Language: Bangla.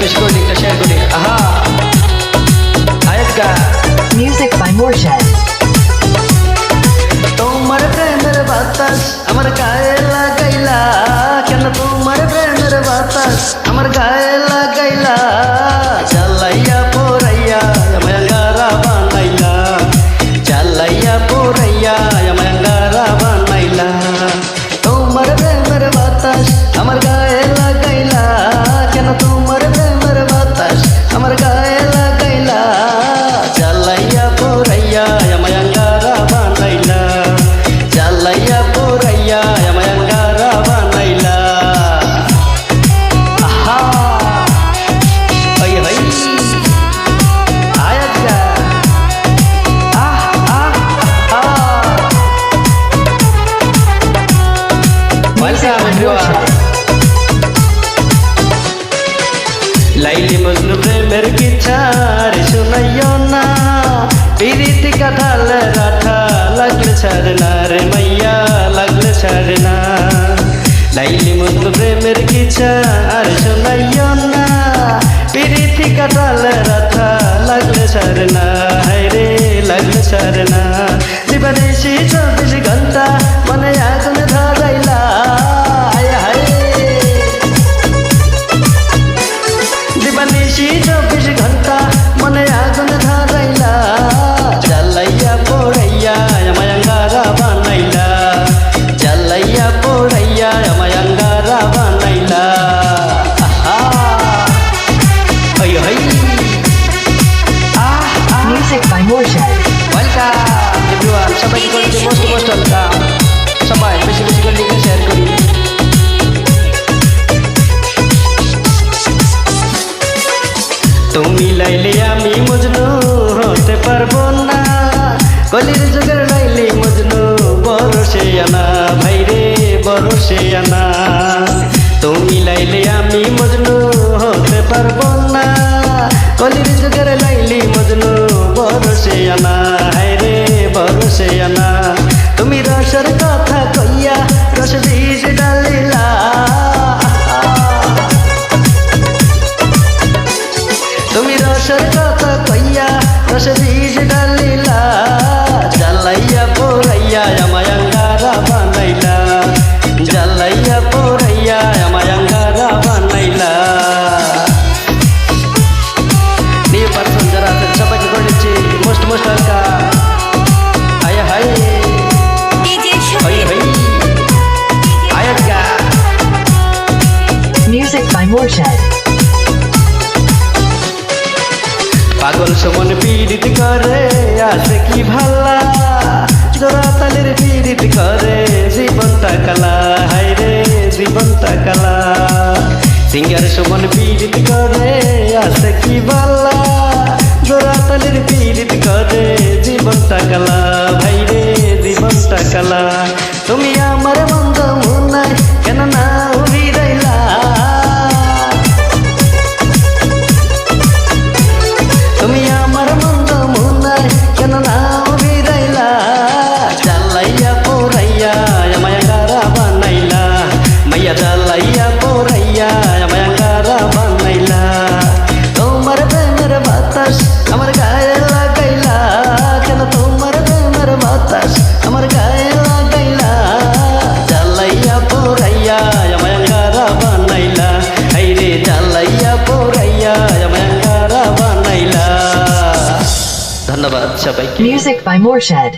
বেশি করে লিঙ্কটা শেয়ার করি। আহা আয়াত গা Music by Morshed. তোমার প্রেমের বাতাস আমার গায়ে লাগাইলা কেন তোমার প্রেমের বাতাস আমার গায়ে লাগাইলা জ্বালাইয়া পোরাইয়া আমায় আঙ্গারা বানাইলা জ্বালাইয়া পোরাইয়া আমায় আঙ্গারা বানাইলা তোমার প্রেমের বাতাস আমার গায়ে লাগাইলা কেন তোমার প্রেমের বাতাস আমার গায়ে লাগাইলা জ্বালাইয়া পোরাইয়া আমায় আঙ্গারা বানাইলা জ্বালাইয়া পোরাইয়া আমায় আঙ্গারা বানাইলা আহা ওই হই আয়াত গা আহ আহ আহ Music by Morshed. Laili Majnu প্রেমের কিচ্ছার শোনাইও না পিরিতি কাঁঠাল রাঠা লাগলে ছাড় না রে মাইয়া লাগলে ছাড় না লাইলি মজনু প্রেমের কিচ্ছার শোনাইও না পিরিতি কাঁঠাল রাঠা লাগলে ছাড় না হায় রে লাগলে ছাড় না দিবানিশি 24 ঘন্টা মনে আগুন ধরাইলা হায় হায় দিবানিশি 24 ঘন্টা মনে আগুন ধরাইলা জ্বালাইয়া পোড়াইয়া আমায় আঙ্গারা বানাইলা জ্বালাইয়া পোড়াইয়া আমায় আঙ্গারা বানাইলা আহা হই হই আহ আহ Music by Morshed. Welcome everyone সবাইকে বলছি মোস্ট ওয়েলকাম সবাই বেশি বেশি করে লিঙ্ক শেয়ার করি তুমি লাইলে আমি মজনু হতে পারবো না গলির যুগের লাইলি মজনু বরসে আনা ভাইরে বরসে আনা তুমি লাইলে আমি মজনু হতে পারবো না গলির যুগের লাইলি মজনু বরসে আনা হায়রে বরসে আনা তুমি রসের কথা কইয়া রস বীজ ডালিলা তুমি রসের কথা কইয়া রস বীজ ডালিলা জ্বালাইয়া পোড়াইয়া আমায় আঙ্গারা বানাইলা জ্বালাইয়া পোড়াইয়া আমায় আঙ্গারা বানাইলা নিউ পার্সন যারা আছেন সবাইকে করেছি মোস্ট ওয়েলকাম হায় হায় হই হই আয়াত গা Music by Morshed. পাগল সমন পীড়িত করে আসে কি ভালা জোড়া তালের পীড়িত করে জীবনটা কালা হায় রে জীবনটা কালা সিঙ্গার সমন পীড়িত করে আসে কি ভালা জোড়া তালের পীড়িত করে জীবনটা কালা ভাই রে জীবনটা কালা তুমি আমার মন্দ মনাই কেন না উবিরাইলা তুমি আমার মন্দ মনাই কেন না বিরাইলা জ্বালাইয়া পোড়াইয়া আমায় আঙ্গারা বানাইলা মাইয়া জ্বালাইয়া পোড়াইয়া আমায় আঙ্গারা বানাইলা তোমার প্রেমের বাতাস আমার গায়ে লাগাইলা কেন তোমার প্রেমের বাতাস আমার গায়ে লাগাইলা জ্বালাইয়া পোড়াইয়া আমায় আঙ্গারা বানাইলা হাইরে জ্বালাইয়া পোড়াইয়া আমায় আঙ্গারা বানাইলা ধন্যবাদ সবাইকে Music by Morshed.